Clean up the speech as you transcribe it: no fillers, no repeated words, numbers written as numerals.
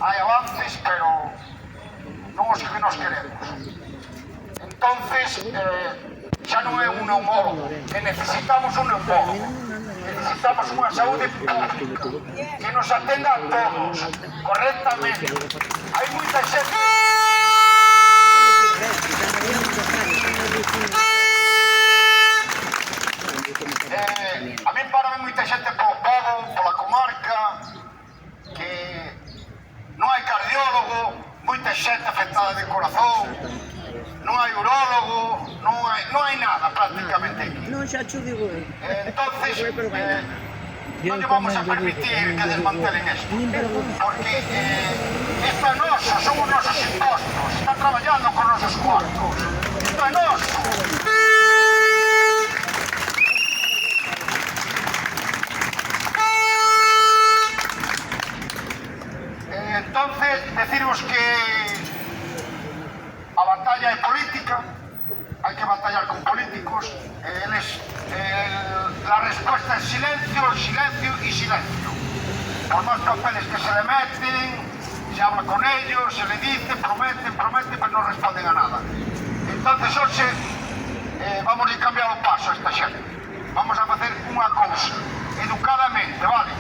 hai avances, pero non os que nos queremos. Entonces, xa non é un neumólogo, que necesitamos un neumólogo. Necesitamos unha saúde pública, que nos atenda a todos, correctamente. Hai moita xente... A mí parame moita xente polo pobo, pola comarca, que non hai cardiólogo, moita xente afectada de corazón, non hai urólogo, non hai nada prácticamente aquí. Non, xa cho digo eu. Entonces, non lle vamos a permitir que desmantelen isto, porque isto é noso, son os nosos impostos, están traballando con nosos cuartos, isto é noso. Entonces, decirvos que a batalla é política, hai que batallar con políticos, la respuesta es silencio, silencio y silencio. Por más papeles que se le meten, se habla con ellos, se le dice, prometen, pero no responden a nada. Entonces, hoxe, vamos a cambiar o paso a esta xente. Vamos a facer unha cousa, educadamente, vale?